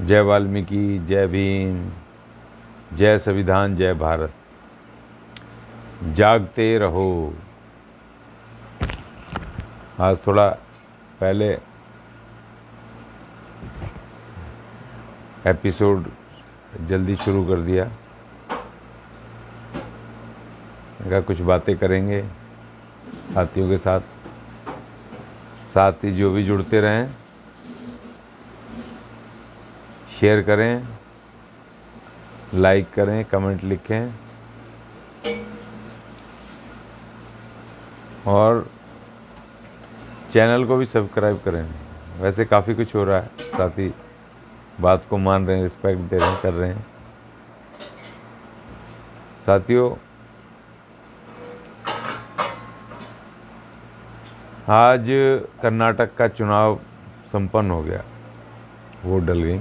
जय वाल्मीकि, जय भीम, जय संविधान, जय भारत। जागते रहो। आज थोड़ा पहले एपिसोड जल्दी शुरू कर दिया। मैंने कहा कुछ बातें करेंगे साथियों के साथ। साथी जो भी जुड़ते रहें, शेयर करें, लाइक करें, कमेंट लिखें और चैनल को भी सब्सक्राइब करें। वैसे काफ़ी कुछ हो रहा है, साथी बात को मान रहे हैं, रिस्पेक्ट दे रहे हैं, कर रहे हैं। साथियों, आज कर्नाटक का चुनाव संपन्न हो गया, वोट डल गई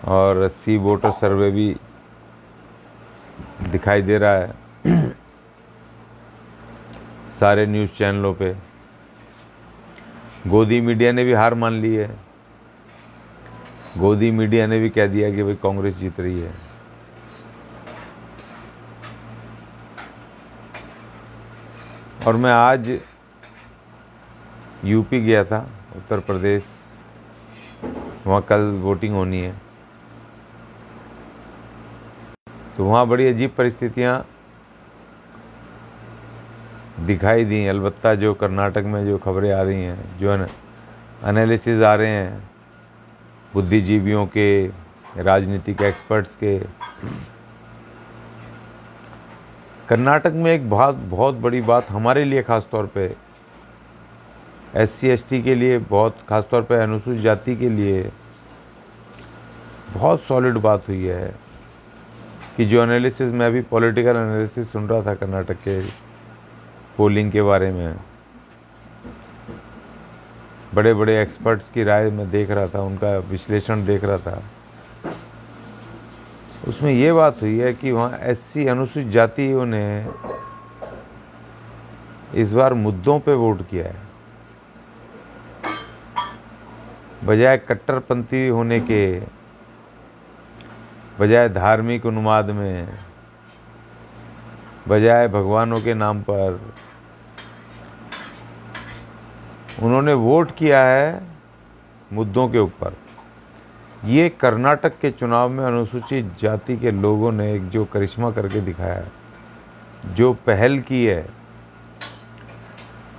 और सी वोटर सर्वे भी दिखाई दे रहा है सारे न्यूज़ चैनलों पे। गोदी मीडिया ने भी हार मान ली है। गोदी मीडिया ने भी कह दिया कि भाई कांग्रेस जीत रही है। और मैं आज यूपी गया था, उत्तर प्रदेश। वहाँ कल वोटिंग होनी है, तो वहाँ बड़ी अजीब परिस्थितियाँ दिखाई दी। अलबत्ता जो कर्नाटक में जो खबरें आ रही हैं, जो एनालिसिस आ रहे हैं बुद्धिजीवियों के, राजनीतिक एक्सपर्ट्स के, कर्नाटक में एक बहुत बड़ी बात हमारे लिए ख़ास तौर पे SC/ST के लिए, बहुत ख़ास तौर पे अनुसूचित जाति के लिए बहुत सॉलिड बात हुई है कि जो एनालिसिस, मैं अभी पॉलिटिकल एनालिसिस सुन रहा था कर्नाटक के पोलिंग के बारे में, बड़े बड़े एक्सपर्ट्स की राय मैं देख रहा था, उनका विश्लेषण देख रहा था। उसमें ये बात हुई है कि वहाँ SC अनुसूचित जातियों ने इस बार मुद्दों पे वोट किया है, बजाय कट्टरपंथी होने के, बजाय धार्मिक उन्माद में, बजाय भगवानों के नाम पर उन्होंने वोट किया है मुद्दों के ऊपर। ये कर्नाटक के चुनाव में अनुसूचित जाति के लोगों ने एक जो करिश्मा करके दिखाया है, जो पहल की है,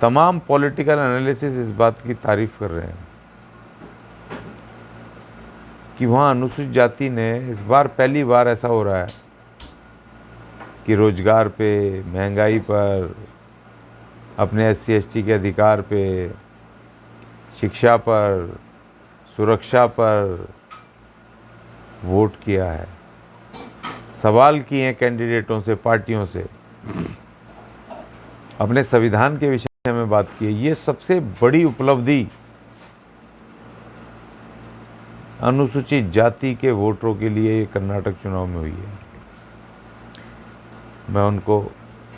तमाम पॉलिटिकल एनालिसिस इस बात की तारीफ कर रहे हैं कि वहाँ अनुसूचित जाति ने इस बार पहली बार ऐसा हो रहा है कि रोजगार पे, महंगाई पर, अपने SC/ST के अधिकार पे, शिक्षा पर, सुरक्षा पर वोट किया है। सवाल किए हैं कैंडिडेटों से, पार्टियों से, अपने संविधान के विषय में बात की है। ये सबसे बड़ी उपलब्धि अनुसूचित जाति के वोटरों के लिए कर्नाटक चुनाव में हुई है। मैं उनको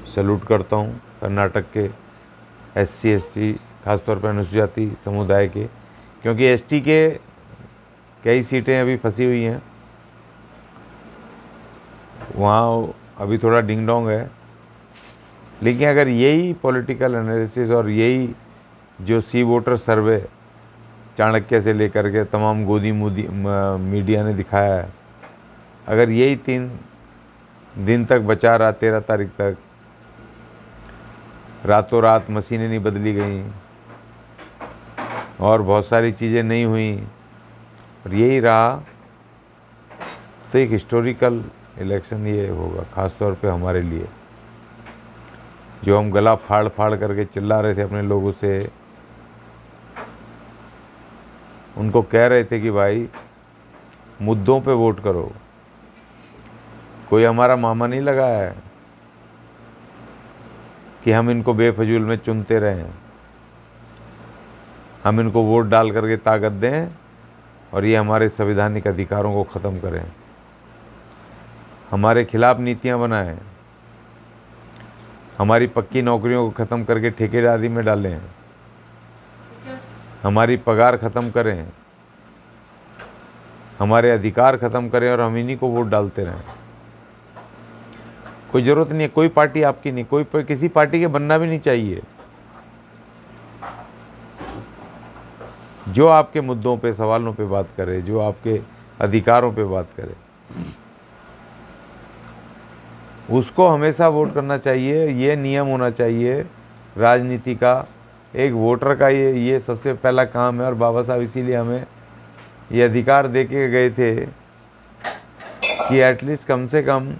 सैल्यूट करता हूँ, कर्नाटक के SC/ST, खासतौर पर अनुसूचित जाति समुदाय के, क्योंकि ST के कई सीटें अभी फंसी हुई हैं। वहाँ अभी थोड़ा डिंग डोंग है। लेकिन अगर यही पॉलिटिकल एनालिसिस और यही जो सी वोटर सर्वे चाणक्य से लेकर के तमाम गोदी मीडिया ने दिखाया है, अगर यही 3 दिन तक बचा रहा, 13 तारीख तक, रातों रात मशीनें नहीं बदली गई और बहुत सारी चीज़ें नहीं हुई और यही रहा, तो एक हिस्टोरिकल इलेक्शन ये होगा, ख़ास तौर पे हमारे लिए। जो हम गला फाड़ फाड़ करके चिल्ला रहे थे अपने लोगों से, उनको कह रहे थे कि भाई मुद्दों पे वोट करो। कोई हमारा मामा नहीं लगा है कि हम इनको बेफजूल में चुनते रहें, हम इनको वोट डाल करके ताकत दें और ये हमारे संवैधानिक अधिकारों को ख़त्म करें, हमारे खिलाफ नीतियां बनाएं, हमारी पक्की नौकरियों को ख़त्म करके ठेकेदारी में डालें, हमारी पगार ख़त्म करें, हमारे अधिकार ख़त्म करें और हम इन्हीं को वोट डालते रहें। कोई ज़रूरत नहीं है, कोई पार्टी आपकी नहीं, कोई किसी पार्टी के बनना भी नहीं चाहिए। जो आपके मुद्दों पे, सवालों पे बात करे, जो आपके अधिकारों पे बात करे, उसको हमेशा वोट करना चाहिए। ये नियम होना चाहिए राजनीति का। एक वोटर का ये सबसे पहला काम है। और बाबा साहब इसीलिए हमें ये अधिकार दे के गए थे कि एटलीस्ट कम से कम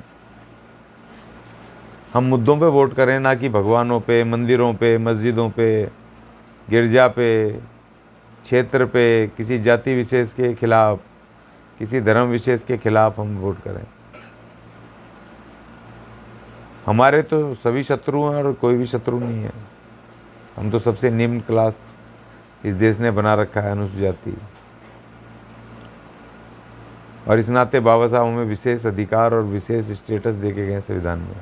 हम मुद्दों पे वोट करें, ना कि भगवानों पे, मंदिरों पे, मस्जिदों पे, गिरजा पे, क्षेत्र पे, किसी जाति विशेष के खिलाफ, किसी धर्म विशेष के खिलाफ हम वोट करें। हमारे तो सभी शत्रु हैं और कोई भी शत्रु नहीं है। हम तो सबसे निम्न क्लास इस देश ने बना रखा है, अनुसूचित जाति। और इस नाते बाबा साहब हमें विशेष अधिकार और विशेष स्टेटस दे के गए संविधान में।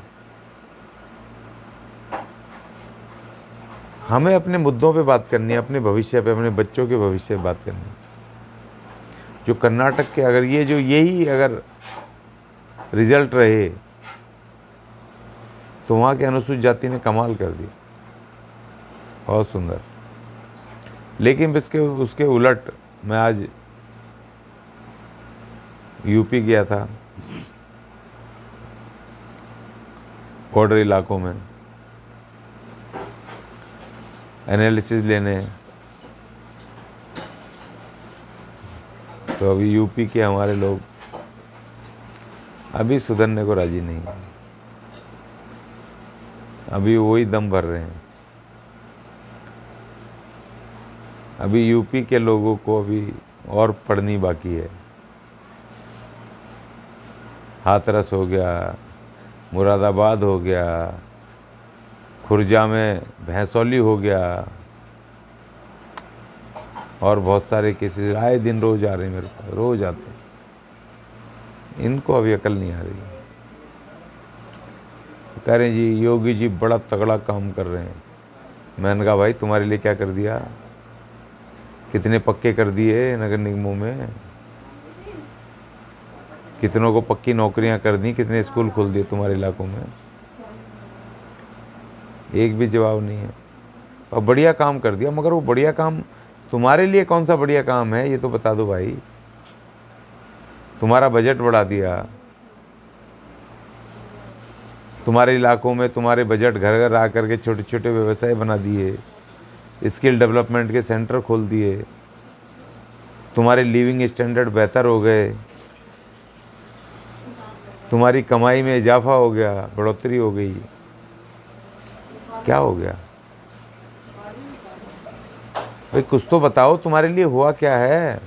हमें अपने मुद्दों पे बात करनी है, अपने भविष्य पे, अपने बच्चों के भविष्य पे बात करनी है। जो कर्नाटक के अगर यही अगर रिजल्ट रहे तो वहाँ के अनुसूचित जाति ने कमाल कर दी, बहुत सुंदर। लेकिन उसके उलट मैं आज यूपी गया था, बॉर्डर इलाकों में एनालिसिस लेने। तो अभी यूपी के हमारे लोग अभी सुधरने को राजी नहीं है, अभी वही दम भर रहे हैं। अभी यूपी के लोगों को अभी और पढ़नी बाकी है। हाथरस हो गया, मुरादाबाद हो गया, खुर्जा में भैंसौली हो गया, और बहुत सारे केसेस आए दिन रोज आ रहे हैं मेरे पास, रोज आते हैं। इनको अभी अकल नहीं आ रही। कह रहे हैं जी योगी जी बड़ा तगड़ा काम कर रहे हैं। मैंने कहा भाई तुम्हारे लिए क्या कर दिया? कितने पक्के कर दिए नगर निगमों में, कितनों को पक्की नौकरियां कर दी, कितने स्कूल खोल दिए तुम्हारे इलाकों में? एक भी जवाब नहीं है। और बढ़िया काम कर दिया, मगर वो बढ़िया काम तुम्हारे लिए कौन सा बढ़िया काम है ये तो बता दो भाई। तुम्हारा बजट बढ़ा दिया, तुम्हारे इलाकों में तुम्हारे बजट घर घर आकर के छोटे छोटे व्यवसाय बना दिए, स्किल डेवलपमेंट के सेंटर खोल दिए, तुम्हारे लिविंग स्टैंडर्ड बेहतर हो गए, तुम्हारी कमाई में इजाफा हो गया, बढ़ोतरी हो गई। क्या हो गया भाई? कुछ तो बताओ तुम्हारे लिए हुआ क्या है?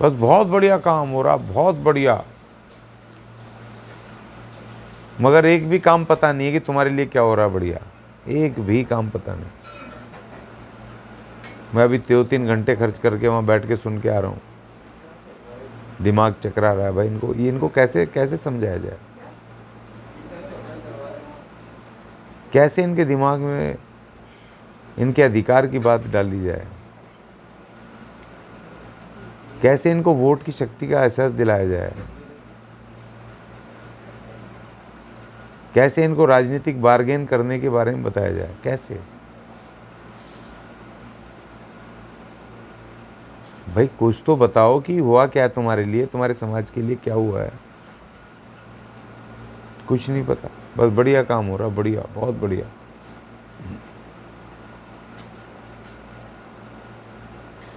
बस बहुत बढ़िया काम हो रहा, बहुत बढ़िया, मगर एक भी काम पता नहीं है कि तुम्हारे लिए क्या हो रहा है बढ़िया। एक भी काम पता नहीं। मैं अभी 2-3 घंटे खर्च करके वहां बैठ के सुन के आ रहा हूँ, दिमाग चकरा रहा है भाई। इनको कैसे कैसे समझाया जाए? कैसे इनके दिमाग में इनके अधिकार की बात डाली जाए? कैसे इनको वोट की शक्ति का एहसास दिलाया जाए? कैसे इनको राजनीतिक बार्गेन करने के बारे में बताया जाए? कैसे भाई? कुछ तो बताओ कि हुआ क्या तुम्हारे लिए, तुम्हारे समाज के लिए क्या हुआ है? कुछ नहीं पता। बस बढ़िया काम हो रहा, बढ़िया, बहुत बढ़िया।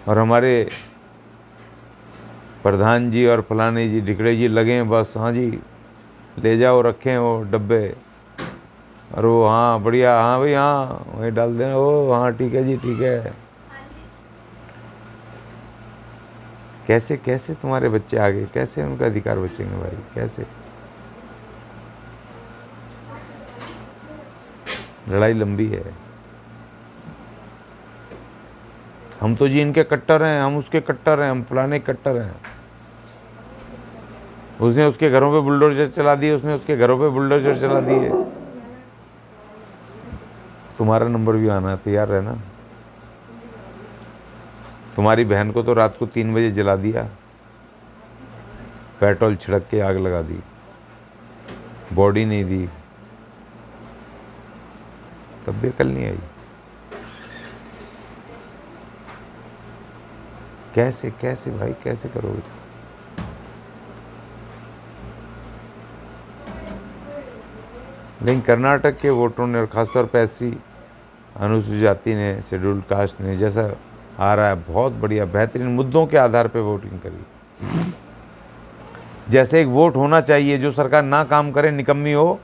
और हमारे प्रधान जी और फलाने जी, ढिकड़े जी लगे हैं बस, हाँ जी ले जाओ, रखें वो डब्बे, और वो हाँ बढ़िया, हाँ भाई हाँ वही डाल देना, वो हाँ ठीक है जी ठीक है। कैसे कैसे तुम्हारे बच्चे आगे, कैसे उनका अधिकार बचेंगे भाई? कैसे? लड़ाई लंबी है। हम तो जी इनके कट्टर हैं, हम उसके कट्टर हैं, हम फलाने कट्टर हैं। उसने उसके घरों पे बुलडोजर चला दिए, उसने उसके घरों पे बुलडोजर चला दिए। तुम्हारा नंबर भी आना है, तैयार रहना। तुम्हारी बहन को तो रात को 3 बजे जला दिया, पेट्रोल छिड़क के आग लगा दी, बॉडी नहीं दी, तब भी अकल नहीं आई। कैसे कैसे भाई, कैसे करोगे? लेकिन कर्नाटक के वोटरों ने और खासतौर पर एससी अनुसूचित जाति ने, शेड्यूल्ड कास्ट ने, जैसा आ रहा है बहुत बढ़िया बेहतरीन मुद्दों के आधार पर वोटिंग करी। जैसे एक वोट होना चाहिए, जो सरकार ना काम करे, निकम्मी हो,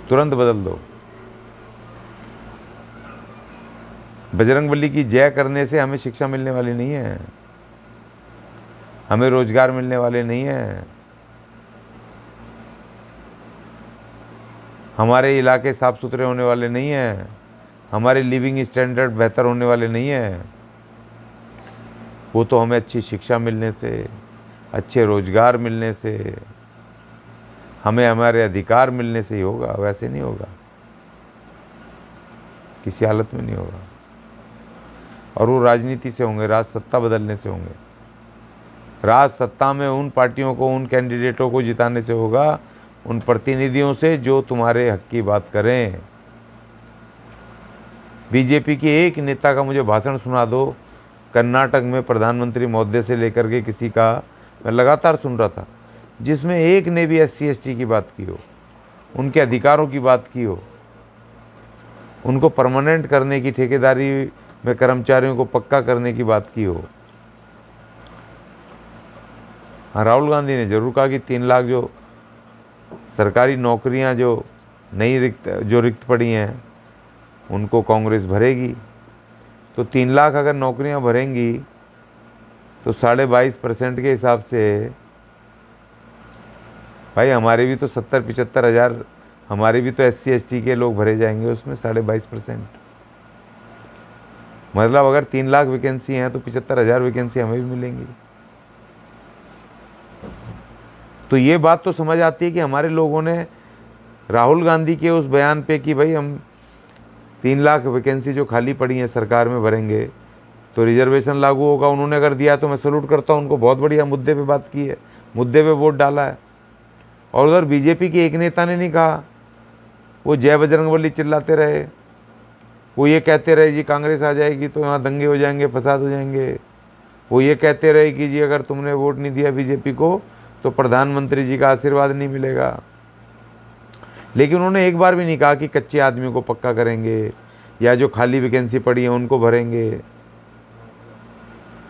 तुरंत बदल दो। बजरंगबली की जय करने से हमें शिक्षा मिलने वाली नहीं है, हमें रोजगार मिलने वाले नहीं है, हमारे इलाके साफ सुथरे होने वाले नहीं हैं, हमारे लिविंग स्टैंडर्ड बेहतर होने वाले नहीं हैं। वो तो हमें अच्छी शिक्षा मिलने से, अच्छे रोजगार मिलने से, हमें हमारे अधिकार मिलने से ही होगा, वैसे नहीं होगा, किसी हालत में नहीं होगा। और वो राजनीति से होंगे, राज सत्ता बदलने से होंगे। राज सत्ता में उन पार्टियों को, उन कैंडिडेटों को जिताने से होगा, उन प्रतिनिधियों से जो तुम्हारे हक की बात करें। बीजेपी के एक नेता का मुझे भाषण सुना दो, कर्नाटक में प्रधानमंत्री महोदय से लेकर के किसी का, मैं लगातार सुन रहा था, जिसमें एक ने भी SC ST की बात की हो, उनके अधिकारों की बात की हो, उनको परमानेंट करने की, ठेकेदारी में कर्मचारियों को पक्का करने की बात की हो। हाँ, राहुल गांधी ने जरूर कहा कि 3 लाख जो सरकारी नौकरियां जो रिक्त पड़ी हैं उनको कांग्रेस भरेगी। तो 3 लाख अगर नौकरियां भरेंगी तो 22.5% के हिसाब से भाई हमारे भी तो 70-75 हज़ार, हमारे भी तो SC ST के लोग भरे जाएंगे उसमें 22.5%। मतलब अगर 3 लाख वैकेंसी हैं तो 75,000 वैकेंसी हमें भी मिलेंगी। तो ये बात तो समझ आती है कि हमारे लोगों ने राहुल गांधी के उस बयान पे कि भाई हम 3 लाख वैकेंसी जो खाली पड़ी हैं सरकार में भरेंगे तो रिजर्वेशन लागू होगा, उन्होंने अगर दिया तो मैं सैल्यूट करता हूँ उनको, बहुत बढ़िया मुद्दे पे बात की है, मुद्दे पे वोट डाला है। और उधर बीजेपी के एक नेता ने नहीं कहा, वो जय बजरंगबली चिल्लाते रहे, वो ये कहते रहे जी कांग्रेस आ जाएगी तो यहाँ दंगे हो जाएंगे, फसाद हो जाएंगे, वो ये कहते रहे कि जी अगर तुमने वोट नहीं दिया बीजेपी को तो प्रधानमंत्री जी का आशीर्वाद नहीं मिलेगा। लेकिन उन्होंने एक बार भी नहीं कहा कि कच्चे आदमियों को पक्का करेंगे या जो खाली वैकेंसी पड़ी है उनको भरेंगे।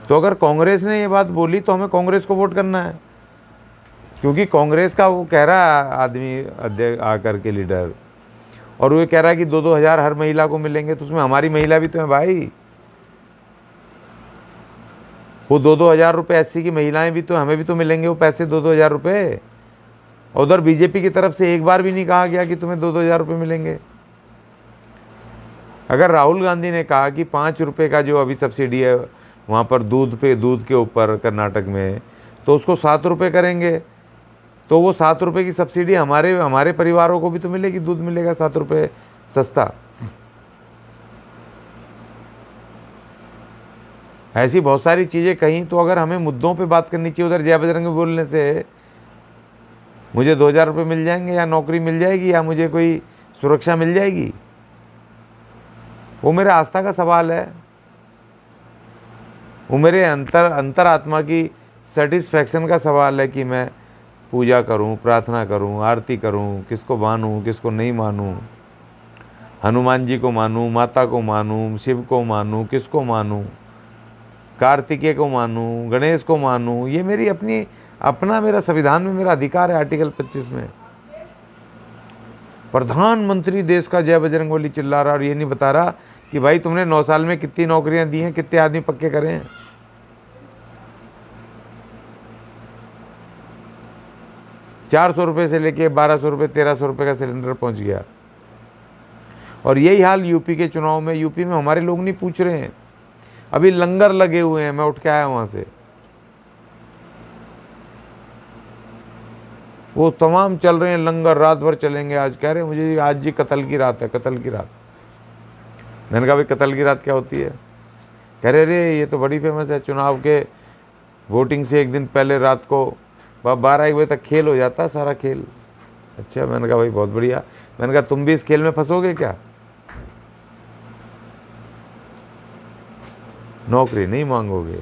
तो अगर कांग्रेस ने ये बात बोली तो हमें कांग्रेस को वोट करना है, क्योंकि कांग्रेस का वो कह रहा है आदमी अध्यक्ष आकर के लीडर, और वो कह रहा है कि 2-2 हज़ार हर महिला को मिलेंगे, तो उसमें हमारी महिला भी तो है भाई। वो 2-2 हज़ार रुपये SC की महिलाएं भी तो, हमें भी तो मिलेंगे वो पैसे 2-2 हज़ार रुपये। उधर बीजेपी की तरफ से एक बार भी नहीं कहा गया कि तुम्हें 2-2 हज़ार रुपये मिलेंगे। अगर राहुल गांधी ने कहा कि 5 रुपये का जो अभी सब्सिडी है वहाँ पर दूध के ऊपर कर्नाटक में, तो उसको 7 रुपये करेंगे, तो वो 7 रुपये की सब्सिडी हमारे परिवारों को भी तो मिलेगी, दूध मिलेगा 7 रुपये सस्ता। ऐसी बहुत सारी चीज़ें कहीं। तो अगर हमें मुद्दों पे बात करनी चाहिए, उधर जय बजरंग बोलने से मुझे 2,000 रुपये मिल जाएंगे या नौकरी मिल जाएगी या मुझे कोई सुरक्षा मिल जाएगी, वो मेरे आस्था का सवाल है, वो मेरे अंतरात्मा की सेटिस्फैक्शन का सवाल है कि मैं पूजा करूं, प्रार्थना करूं, आरती करूं, किसको मानूं किसको नहीं मानूं, हनुमान जी को मानूं, माता को मानूं, शिव को मानूं, किसको मानूं, कार्तिकेय को मानूं, गणेश को मानूं। ये मेरी अपना मेरा संविधान में मेरा अधिकार है, आर्टिकल 25 में। प्रधानमंत्री देश का जय बजरंगबली चिल्ला रहा और ये नहीं बता रहा कि भाई तुमने 9 साल में कितनी नौकरियां दी हैं, कितने आदमी पक्के करे हैं। ₹400 से लेके 1200 रुपये, 1300 रुपये का सिलेंडर पहुंच गया। और यही हाल यूपी के चुनाव में, यूपी में हमारे लोग नहीं पूछ रहे हैं, अभी लंगर लगे हुए हैं। मैं उठ के आया वहां से, वो तमाम चल रहे हैं लंगर, रात भर चलेंगे। आज कह रहे हैं मुझे आज जी कत्ल की रात है, कत्ल की रात। मैंने कहा भाई कत्ल की रात क्या होती है? कह रहे अरे ये तो बड़ी फेमस है, चुनाव के वोटिंग से एक दिन पहले रात को 12-1 बजे तक खेल हो जाता है, सारा खेल। अच्छा, मैंने कहा भाई बहुत बढ़िया। मैंने कहा तुम भी इस खेल में फंसोगे क्या? नौकरी नहीं मांगोगे,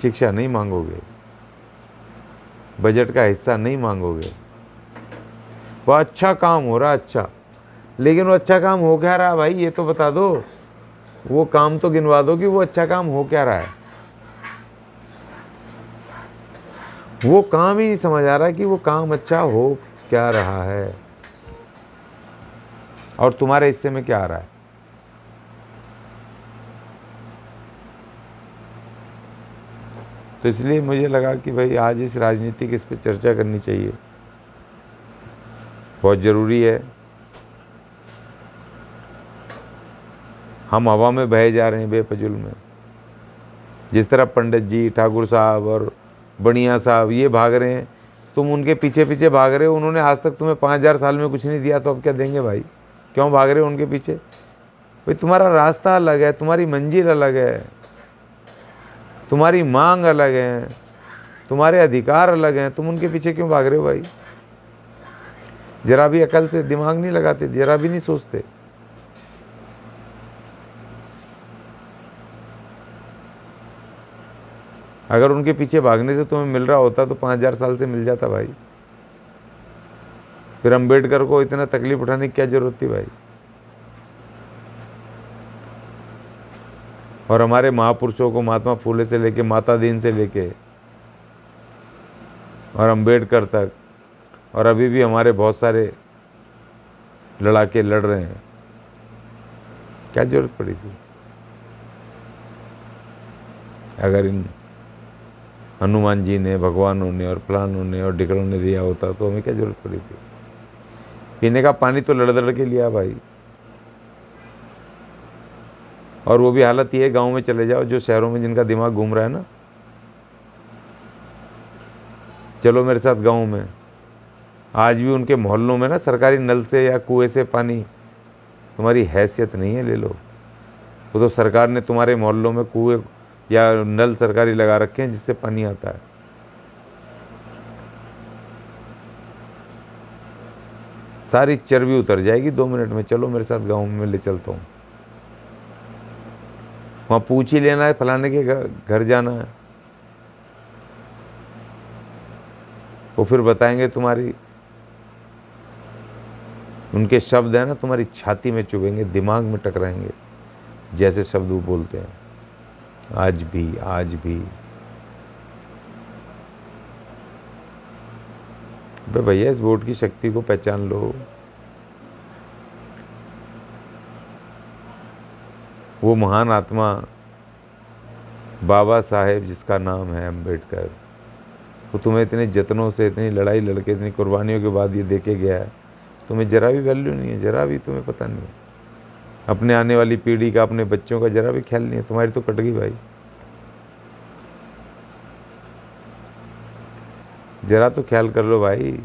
शिक्षा नहीं मांगोगे, बजट का हिस्सा नहीं मांगोगे, वो अच्छा काम हो रहा, अच्छा, लेकिन वो अच्छा काम हो क्या रहा भाई, ये तो बता दो। वो काम तो गिनवा दो कि वो अच्छा काम हो क्या रहा है। वो काम ही नहीं समझ आ रहा कि वो काम अच्छा हो क्या रहा है और तुम्हारे हिस्से में क्या आ रहा है। तो इसलिए मुझे लगा कि भाई आज इस राजनीतिक इस पे चर्चा करनी चाहिए, बहुत ज़रूरी है। हम हवा में बहे जा रहे हैं बेफजूल में। जिस तरह पंडित जी, ठाकुर साहब और बढ़िया साहब ये भाग रहे हैं, तुम उनके पीछे पीछे भाग रहे हो। उन्होंने आज तक तुम्हें 5000 साल में कुछ नहीं दिया, तो अब क्या देंगे भाई? क्यों भाग रहे हो उनके पीछे? भाई तुम्हारा रास्ता अलग है, तुम्हारी मंजिल अलग है, तुम्हारी मांग अलग है, तुम्हारे अधिकार अलग हैं, तुम उनके पीछे क्यों भाग रहे हो भाई? जरा भी अकल से दिमाग नहीं लगाते, जरा भी नहीं सोचते। अगर उनके पीछे भागने से तुम्हें मिल रहा होता तो 5000 साल से मिल जाता भाई। फिर अम्बेडकर को इतना तकलीफ उठाने की क्या जरूरत थी भाई? और हमारे महापुरुषों को, महात्मा फूले से लेके माता दीन से लेके और अम्बेडकर तक, और अभी भी हमारे बहुत सारे लड़ाके लड़ रहे हैं, क्या जरूरत पड़ी थी? अगर इन हनुमान जी ने, भगवानों ने और फलानों ने और ढिकड़ों ने दिया होता तो हमें क्या जरूरत पड़ी थी? पीने का पानी तो लड़ लड़ के लिया भाई। और वो भी हालत ये है, गांव में चले जाओ, जो शहरों में जिनका दिमाग घूम रहा है ना, चलो मेरे साथ गांव में, आज भी उनके मोहल्लों में ना सरकारी नल से या कुएं से पानी, तुम्हारी हैसियत नहीं है ले लो। वो तो सरकार ने तुम्हारे मोहल्लों में कुएं या नल सरकारी लगा रखे हैं जिससे पानी आता है। सारी चर्बी उतर जाएगी 2 मिनट में। चलो मेरे साथ गांव में ले चलता हूँ, वहाँ पूछ ही लेना है, फलाने के घर जाना है, वो फिर बताएंगे। तुम्हारी उनके शब्द है ना, तुम्हारी छाती में चुभेंगे, दिमाग में टकराएंगे, जैसे शब्द वो बोलते हैं। आज भी, आज भी भैया इस वोट की शक्ति को पहचान लो। वो महान आत्मा बाबा साहेब, जिसका नाम है अम्बेडकर, वो तुम्हें इतने जतनों से, इतनी लड़ाई लड़के, इतनी कुर्बानियों के बाद ये देके गया है, तुम्हें जरा भी वैल्यू नहीं है, जरा भी तुम्हें पता नहीं है। अपने आने वाली पीढ़ी का, अपने बच्चों का जरा भी ख्याल नहीं है। तुम्हारी तो कट गई भाई। जरा तो ख्याल कर लो भाई।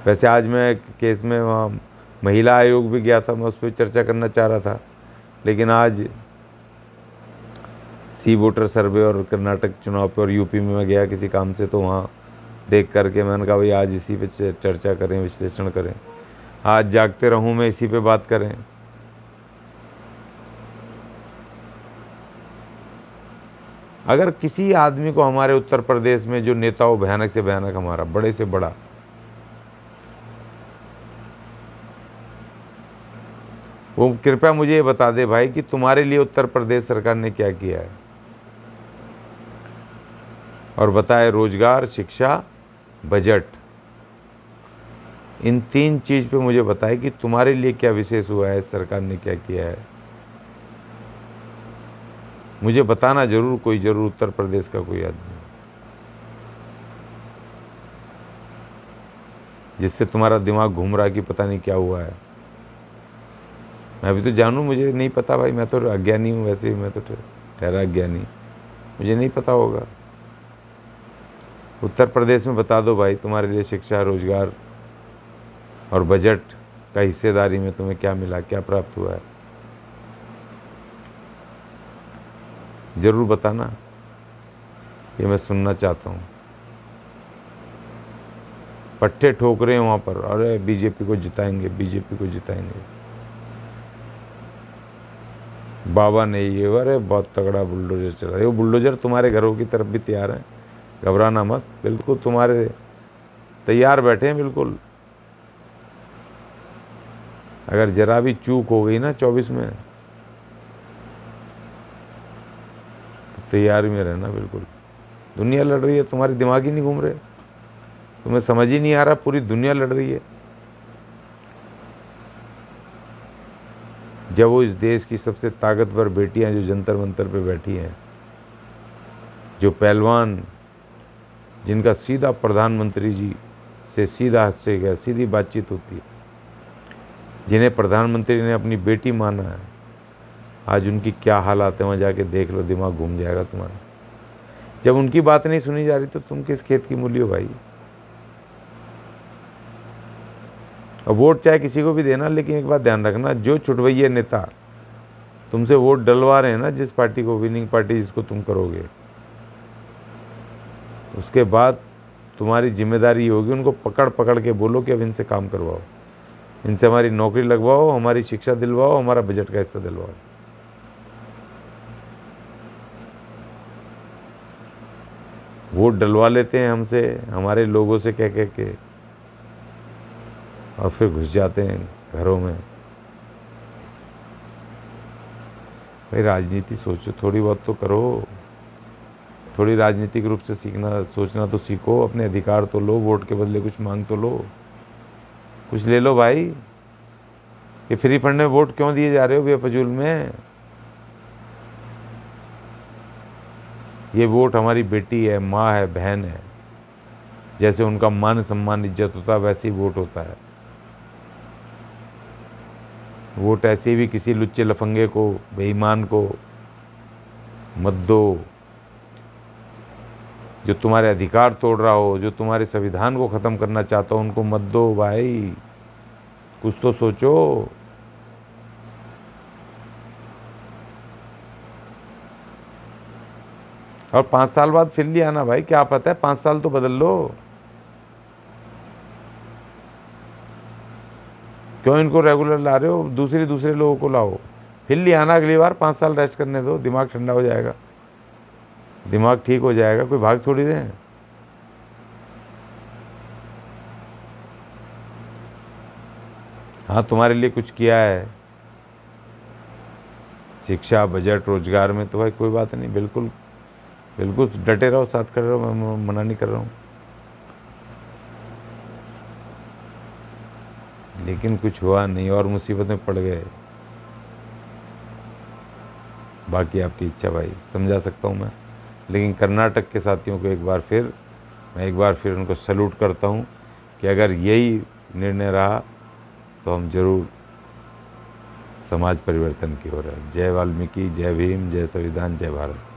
वैसे आज मैं केस में वहाँ महिला आयोग भी गया था, मैं उस पर चर्चा करना चाह रहा था, लेकिन आज सी वोटर सर्वे और कर्नाटक चुनाव पे और यूपी में मैं गया किसी काम से, तो वहाँ देख करके मैंने कहा भाई आज इसी पे चर्चा करें, विश्लेषण करें, आज जागते रहूं मैं, इसी पे बात करें। अगर किसी आदमी को हमारे उत्तर प्रदेश में जो नेता हो, भयानक से भयानक, हमारा बड़े से बड़ा, वो कृपया मुझे ये बता दे भाई कि तुम्हारे लिए उत्तर प्रदेश सरकार ने क्या किया है, और बताए रोजगार, शिक्षा, बजट, इन 3 चीज पे मुझे बताए कि तुम्हारे लिए क्या विशेष हुआ है, सरकार ने क्या किया है। मुझे बताना जरूर, कोई जरूर उत्तर प्रदेश का कोई आदमी जिससे तुम्हारा दिमाग घूम रहा है कि पता नहीं क्या हुआ है। मैं भी तो जानूं, मुझे नहीं पता भाई, मैं तो अज्ञानी हूँ, वैसे ही मैं तो ठहरा अज्ञानी, मुझे नहीं पता होगा। उत्तर प्रदेश में बता दो भाई, तुम्हारे लिए शिक्षा, रोजगार, और बजट का हिस्सेदारी में तुम्हें क्या मिला, क्या प्राप्त हुआ है, जरूर बताना, ये मैं सुनना चाहता हूँ। पट्टे ठोक रहे हैं वहाँ पर, अरे बीजेपी को जिताएंगे, बीजेपी को जिताएंगे, बाबा ने ये, अरे बहुत तगड़ा बुलडोजर चला है। वो बुलडोजर तुम्हारे घरों की तरफ भी तैयार है, घबराना मत, बिल्कुल तुम्हारे तैयार बैठे हैं बिल्कुल। अगर जरा भी चूक हो गई ना 24 में, तो तैयारी में रहना बिल्कुल। दुनिया लड़ रही है, तुम्हारे दिमाग ही नहीं घूम रहे, तुम्हें समझ ही नहीं आ रहा, पूरी दुनिया लड़ रही है। जब वो इस देश की सबसे ताकतवर बेटियां जो जंतर मंतर पे बैठी हैं, जो पहलवान, जिनका सीधा प्रधानमंत्री जी से सीधा हाथ से गया, सीधी बातचीत होती है, जिन्हें प्रधानमंत्री ने अपनी बेटी माना है, आज उनकी क्या हालात है वहाँ जाके देख लो, दिमाग घूम जाएगा तुम्हारा। जब उनकी बात नहीं सुनी जा रही तो तुम किस खेत की मूली हो भाई। और वोट चाहे किसी को भी देना, लेकिन एक बात ध्यान रखना, जो छुटवैये नेता तुमसे वोट डलवा रहे हैं ना, जिस पार्टी को, विनिंग पार्टी जिसको तुम करोगे, उसके बाद तुम्हारी जिम्मेदारी होगी उनको पकड़ पकड़ के बोलो कि अब इनसे काम करवाओ, इनसे हमारी नौकरी लगवाओ, हमारी शिक्षा दिलवाओ, हमारा बजट का हिस्सा दिलवाओ। वोट डलवा लेते हैं हमसे, हमारे लोगों से कह कह के, और फिर घुस जाते हैं घरों में। भाई राजनीति सोचो, थोड़ी बहुत तो करो, थोड़ी राजनीतिक रूप से सीखना सोचना तो सीखो, अपने अधिकार तो लो, वोट के बदले कुछ मांग तो लो, कुछ ले लो भाई। ये फ्री फंड में वोट क्यों दिए जा रहे हो बेफजूल में? ये वोट हमारी बेटी है, माँ है, बहन है, जैसे उनका मान सम्मान इज्जत होता है वैसे ही वोट होता है। वोट ऐसे भी किसी लुच्चे लफंगे को, बेईमान को मत दो, जो तुम्हारे अधिकार तोड़ रहा हो, जो तुम्हारे संविधान को ख़त्म करना चाहता हो, उनको मत दो भाई, कुछ तो सोचो। और 5 साल बाद फिर लिया आना भाई, क्या पता है 5 साल तो बदल लो। क्यों इनको रेगुलर ला रहे हो? दूसरे लोगों को लाओ, फिर ले आना अगली बार, 5 साल रेस्ट करने दो, दिमाग ठंडा हो जाएगा, दिमाग ठीक हो जाएगा, कोई भाग थोड़ी रहे हैं। हाँ तुम्हारे लिए कुछ किया है शिक्षा, बजट, रोजगार में, तो भाई कोई बात नहीं, बिल्कुल बिल्कुल डटे रहो, साथ खड़े रहो, मैं मना नहीं कर रहा हूँ। लेकिन कुछ हुआ नहीं और मुसीबत में पड़ गए, बाकी आपकी इच्छा भाई, समझा सकता हूँ मैं। लेकिन कर्नाटक के साथियों को मैं एक बार फिर उनको सैल्यूट करता हूँ कि अगर यही निर्णय रहा तो हम जरूर समाज परिवर्तन की ओर है। जय वाल्मीकि, जय भीम, जय संविधान, जय भारत।